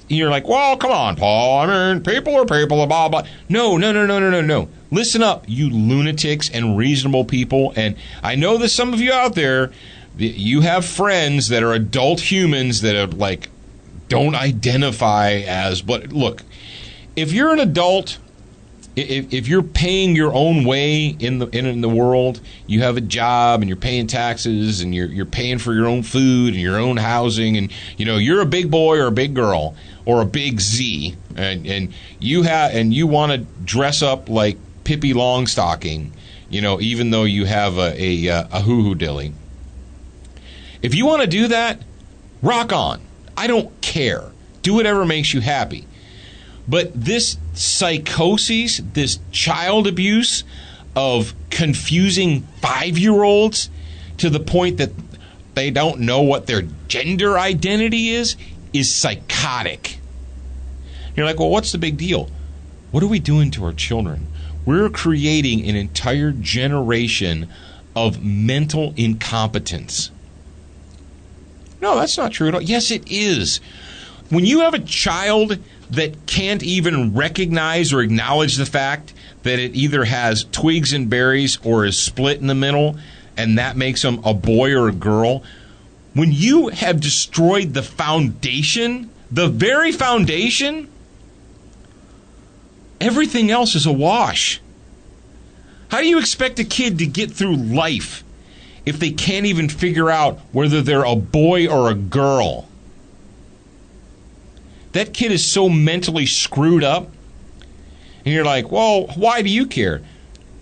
you're like, well, come on, Paul. I mean, people are people, blah, blah. No. Listen up, you lunatics and reasonable people. And I know that some of you out there, you have friends that are adult humans that are like, don't identify as. But look, if you're an adult, if you're paying your own way in the world, you have a job and you're paying taxes and you're paying for your own food and your own housing, and you're a big boy or a big girl or a big Z, and you want to dress up like Pippi Longstocking, even though you have a hoo-hoo dilly. If you want to do that, rock on. I don't care. Do whatever makes you happy. But this psychosis, this child abuse, of confusing 5-year-olds to the point that they don't know what their gender identity is psychotic. You're like, well, what's the big deal? What are we doing to our children? We're creating an entire generation of mental incompetence. No, that's not true at all. Yes, it is. When you have a child that can't even recognize or acknowledge the fact that it either has twigs and berries or is split in the middle, and that makes them a boy or a girl, when you have destroyed the foundation, the very foundation, everything else is a wash. How do you expect a kid to get through life if they can't even figure out whether they're a boy or a girl? That kid is so mentally screwed up. And you're like, well, why do you care?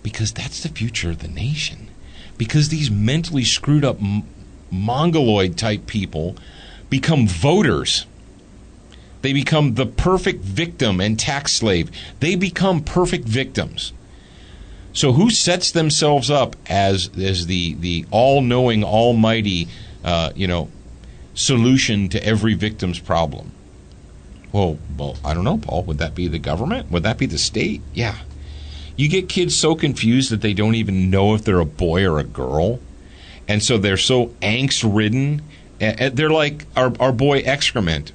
Because that's the future of the nation. Because these mentally screwed up mongoloid type people become voters. They become the perfect victim and tax slave. They become perfect victims. So who sets themselves up as the all-knowing, almighty, solution to every victim's problem? Well, I don't know, Paul. Would that be the government? Would that be the state? Yeah. You get kids so confused that they don't even know if they're a boy or a girl. And so they're so angst-ridden. They're like our boy Excrement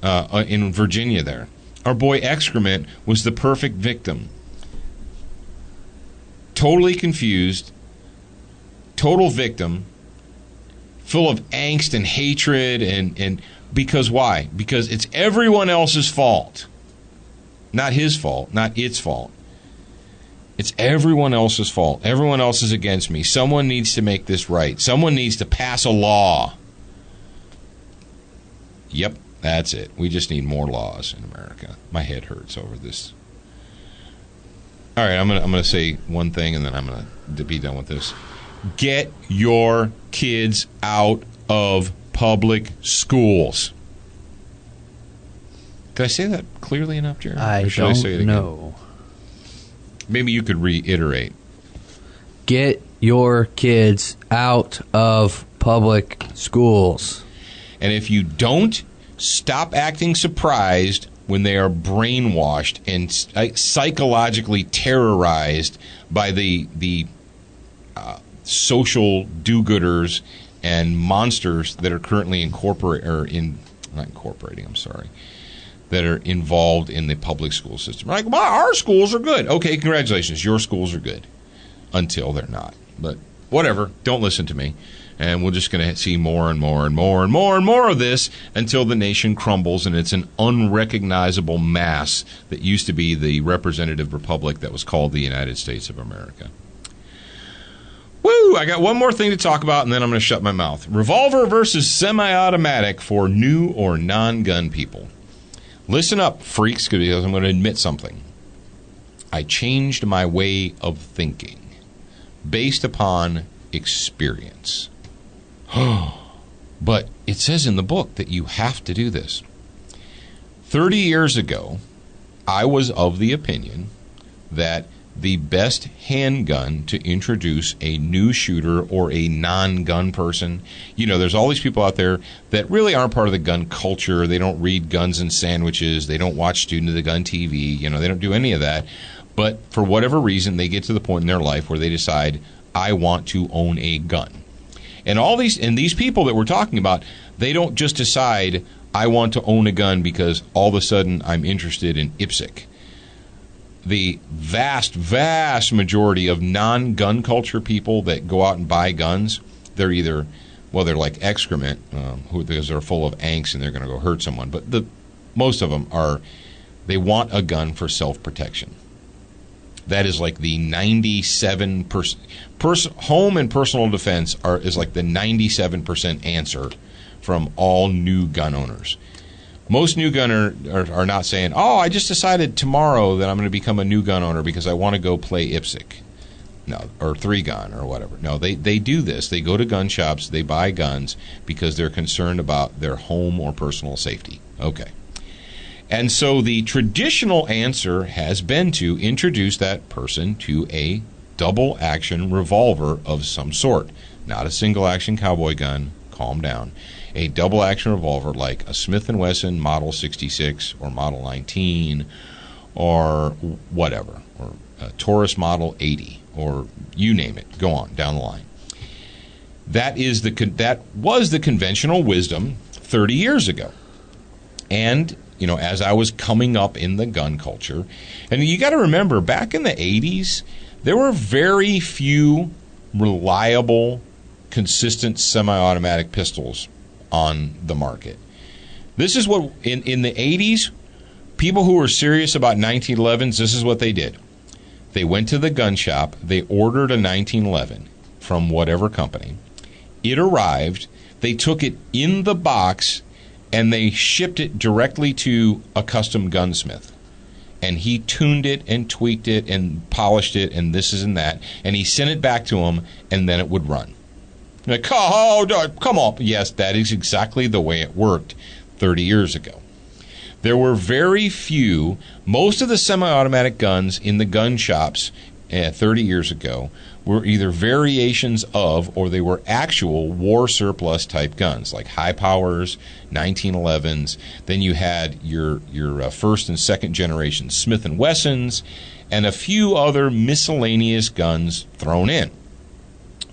in Virginia there. Our boy Excrement was the perfect victim. Totally confused, total victim, full of angst and hatred, and because why? Because it's everyone else's fault. Not his fault, not its fault. It's everyone else's fault. Everyone else is against me. Someone needs to make this right. Someone needs to pass a law. Yep, that's it. We just need more laws in America. My head hurts over this. All right, I'm gonna say one thing, and then I'm gonna be done with this. Get your kids out of public schools. Did I say that clearly enough, Jerry? I don't know. Maybe you could reiterate. Get your kids out of public schools. And if you don't, stop acting surprised when they are brainwashed and psychologically terrorized by the social do-gooders and monsters that are currently that are involved in the public school system. Like, well, our schools are good. Okay, congratulations. Your schools are good. Until they're not. But whatever. Don't listen to me. And we're just going to see more and more and more and more and more of this until the nation crumbles and it's an unrecognizable mass that used to be the representative republic that was called the United States of America. Woo! I got one more thing to talk about, and then I'm going to shut my mouth. Revolver versus semi-automatic for new or non-gun people. Listen up, freaks, because I'm going to admit something. I changed my way of thinking based upon experience. But it says in the book that you have to do this. 30 years ago, I was of the opinion that the best handgun to introduce a new shooter or a non-gun person, there's all these people out there that really aren't part of the gun culture. They don't read Guns and Sandwiches. They don't watch Student of the Gun TV. They don't do any of that. But for whatever reason, they get to the point in their life where they decide, I want to own a gun. And these people that we're talking about, they don't just decide, I want to own a gun because all of a sudden I'm interested in IPSC. The vast, vast majority of non-gun culture people that go out and buy guns, they're either, they're like Excrement, because they're full of angst and they're going to go hurt someone. But most of them they want a gun for self-protection. That is like the 97% home and personal defense is like the 97% answer from all new gun owners. Most new gunner are not saying, oh, I just decided tomorrow that I'm going to become a new gun owner because I want to go play IPSC. No, or 3-gun or whatever. No, they do this. They go to gun shops, they buy guns because they're concerned about their home or personal safety. Okay. And so the traditional answer has been to introduce that person to a double action revolver of some sort. Not a single action cowboy gun. Calm down. A double action revolver like a Smith & Wesson Model 66 or Model 19 or whatever, or a Taurus Model 80, or you name it. Go on down the line. That was the conventional wisdom 30 years ago. And, as I was coming up in the gun culture, and you got to remember, back in the 80s, there were very few reliable, consistent semi-automatic pistols on the market. This is what, in the 80s, people who were serious about 1911s, this is what they did. They went to the gun shop, they ordered a 1911 from whatever company. It arrived, they took it in the box, and they shipped it directly to a custom gunsmith. And he tuned it and tweaked it and polished it and this and that, and he sent it back to him, and then it would run. Like, oh, come on. Yes, that is exactly the way it worked 30 years ago. There were very few, most of the semi-automatic guns in the gun shops 30 years ago were either variations of, or they were actual war surplus type guns, like high powers, 1911s. Then you had your first and second generation Smith & Wessons, and a few other miscellaneous guns thrown in.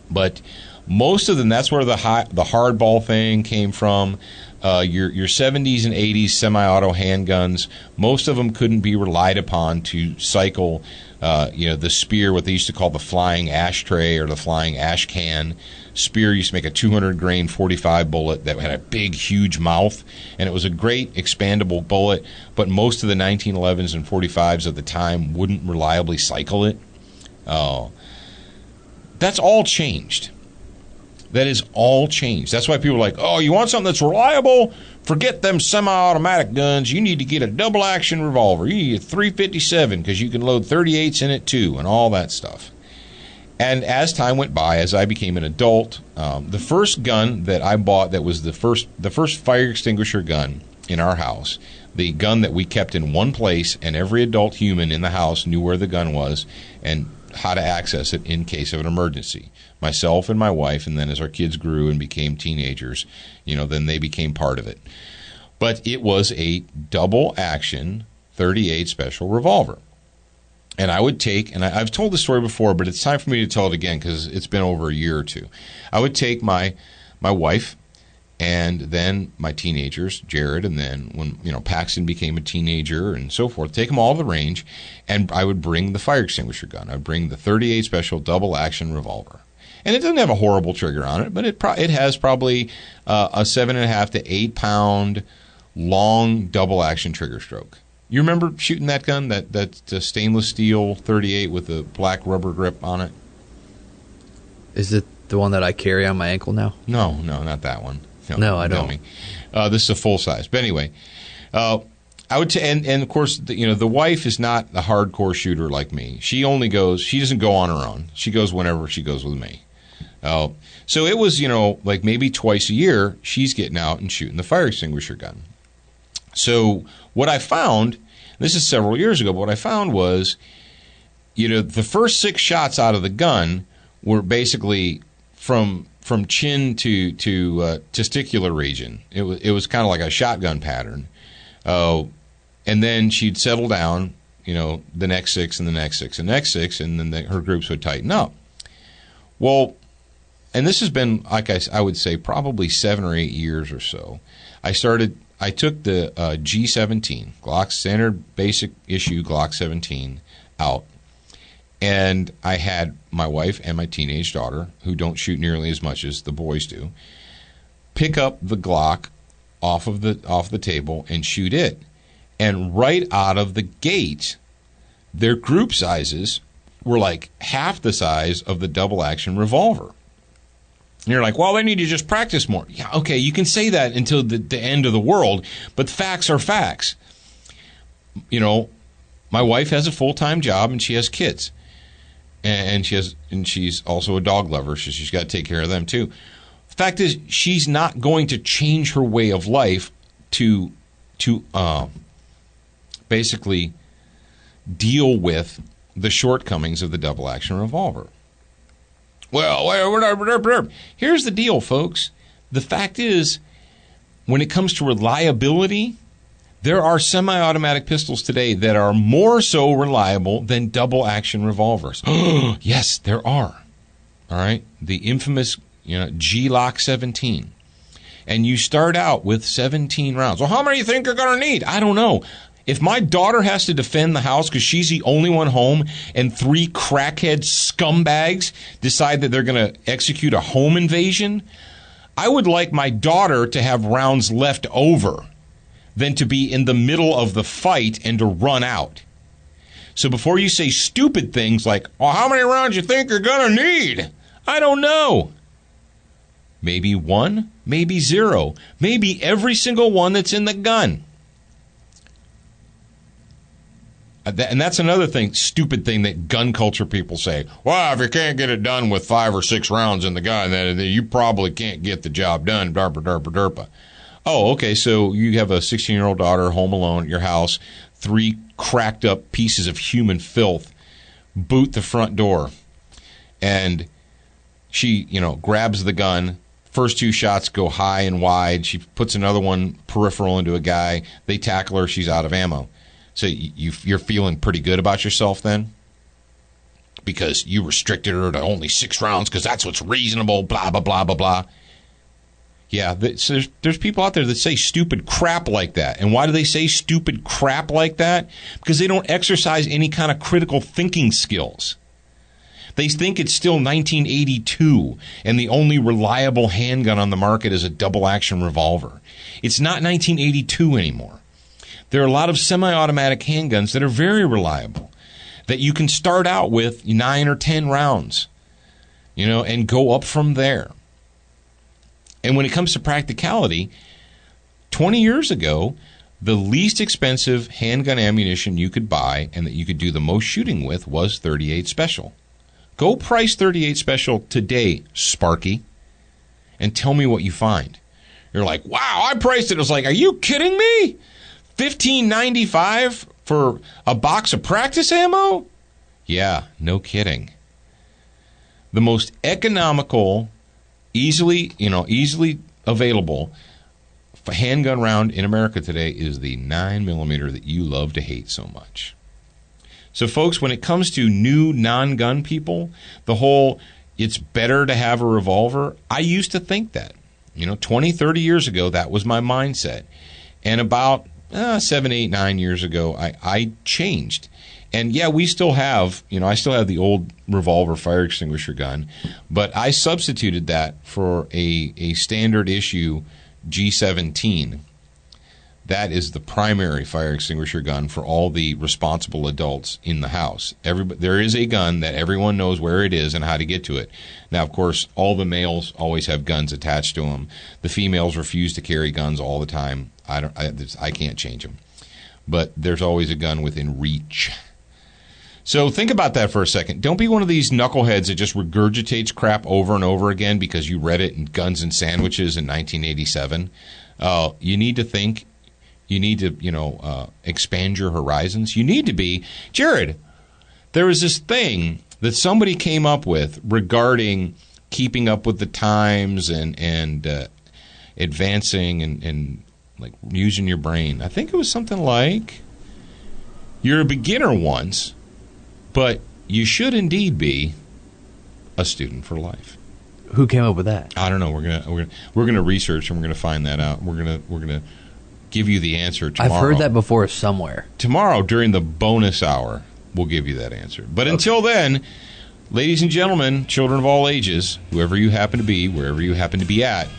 But most of them, that's where the hardball thing came from. Your 70s and 80s semi-auto handguns, most of them couldn't be relied upon to cycle the spear, what they used to call the flying ashtray or the flying ash can. Spear used to make a 200 grain 45 bullet that had a big, huge mouth, and it was a great expandable bullet, but most of the 1911s and 45s of the time wouldn't reliably cycle it. That's all changed. That is all changed. That's why people are like, oh, you want something that's reliable? Forget them semi-automatic guns. You need to get a double-action revolver. You need a .357 because you can load 38s in it too, and all that stuff. And as time went by, as I became an adult, the first gun that I bought that was the first fire extinguisher gun in our house, the gun that we kept in one place, and every adult human in the house knew where the gun was and how to access it in case of an emergency. Myself and my wife, and then as our kids grew and became teenagers, then they became part of it. But it was a double action 38 special revolver. And I would take, and I've told this story before, but it's time for me to tell it again because it's been over a year or two. I would take my wife and then my teenagers, Jared, and then when Paxton became a teenager and so forth, take them all to the range, and I would bring the fire extinguisher gun. I would bring the 38 special double action revolver. And it doesn't have a horrible trigger on it, but it has probably a 7.5 to 8 pound long double action trigger stroke. You remember shooting that gun, that stainless steel 38 with a black rubber grip on it? Is it the one that I carry on my ankle now? No, not that one. No, I don't. This is a full size. But anyway, I would and of course the wife is not a hardcore shooter like me. She doesn't go on her own. She goes whenever she goes with me. So it was, like maybe twice a year, she's getting out and shooting the fire extinguisher gun. So what I found, this is several years ago, but what I found was, the first 6 shots out of the gun were basically from chin to testicular region. It was kind of like a shotgun pattern. And then she'd settle down, the next 6 and the next 6 and the next 6, and then her groups would tighten up. Well, and this has been, like I would say, probably 7 or 8 years or so. I took the G17, Glock standard basic issue Glock 17 out, and I had my wife and my teenage daughter, who don't shoot nearly as much as the boys do, pick up the Glock off the table and shoot it. And right out of the gate, their group sizes were like half the size of the double action revolver. And you're like, well, they need to just practice more. Yeah, okay, you can say that until the end of the world, but facts are facts. My wife has a full-time job and she has kids. And she's also a dog lover, so she's got to take care of them too. The fact is, she's not going to change her way of life to basically deal with the shortcomings of the double-action revolver. Well, here's the deal, folks. The fact is, when it comes to reliability, there are semi-automatic pistols today that are more so reliable than double-action revolvers. Yes, there are. All right? The infamous G-Lock 17. And you start out with 17 rounds. Well, how many do you think you're going to need? I don't know. If my daughter has to defend the house because she's the only one home and 3 crackhead scumbags decide that they're going to execute a home invasion, I would like my daughter to have rounds left over than to be in the middle of the fight and to run out. So before you say stupid things like, well, how many rounds do you think you're going to need? I don't know. Maybe 1, maybe 0, maybe every single one that's in the gun. And that's another stupid thing that gun culture people say. Well, if you can't get it done with 5 or 6 rounds in the gun, then you probably can't get the job done. Derpa, derpa, derpa. Oh, okay, so you have a 16-year-old daughter home alone at your house, 3 cracked up pieces of human filth boot the front door, and she, grabs the gun. First 2 shots go high and wide. She puts another one peripheral into a guy. They tackle her. She's out of ammo. So you're feeling pretty good about yourself then? Because you restricted her to only 6 rounds because that's what's reasonable, blah, blah, blah, blah, blah. Yeah, so there's people out there that say stupid crap like that. And why do they say stupid crap like that? Because they don't exercise any kind of critical thinking skills. They think it's still 1982 and the only reliable handgun on the market is a double-action revolver. It's not 1982 anymore. There are a lot of semi-automatic handguns that are very reliable, that you can start out with 9 or 10 rounds, and go up from there. And when it comes to practicality, 20 years ago, the least expensive handgun ammunition you could buy and that you could do the most shooting with was 38 Special. Go price 38 Special today, Sparky, and tell me what you find. You're like, wow, I priced it. I was like, are you kidding me? $15.95 for a box of practice ammo? Yeah, no kidding. The most economical, easily available handgun round in America today is the 9mm that you love to hate so much. So, folks, when it comes to new non-gun people, the whole it's better to have a revolver, I used to think that. 20, 30 years ago, that was my mindset. And about 7, 8, 9 years ago, I changed. And yeah, we still have, I still have the old revolver fire extinguisher gun, but I substituted that for a standard issue G17. That is the primary fire extinguisher gun for all the responsible adults in the house. There is a gun that everyone knows where it is and how to get to it. Now, of course, all the males always have guns attached to them. The females refuse to carry guns all the time. I can't change them. But there's always a gun within reach. So think about that for a second. Don't be one of these knuckleheads that just regurgitates crap over and over again because you read it in Guns and Sandwiches in 1987. You need to think. You need to, expand your horizons. You need to be, Jared, there was this thing that somebody came up with regarding keeping up with the times and advancing and like using your brain. I think it was something like, you're a beginner once, but you should indeed be a student for life. Who came up with that? I don't know. We're gonna research and we're gonna find that out. We're gonna give you the answer tomorrow. I've heard that before somewhere. Tomorrow during the bonus hour, we'll give you that answer. But until then, ladies and gentlemen, children of all ages, whoever you happen to be, wherever you happen to be at,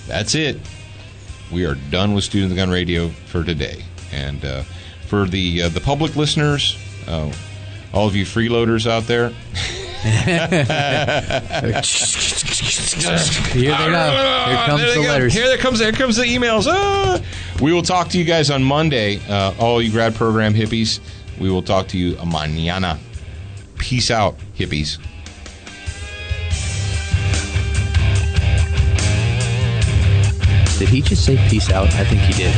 that's it. We are done with Student of the Gun Radio for today. And for the public listeners, all of you freeloaders out there, Here they go. Here comes the letters. Here comes the emails. We will talk to you guys on Monday. All you grad program hippies, we will talk to you mañana. Peace out, hippies. Did he just say peace out? I think he did.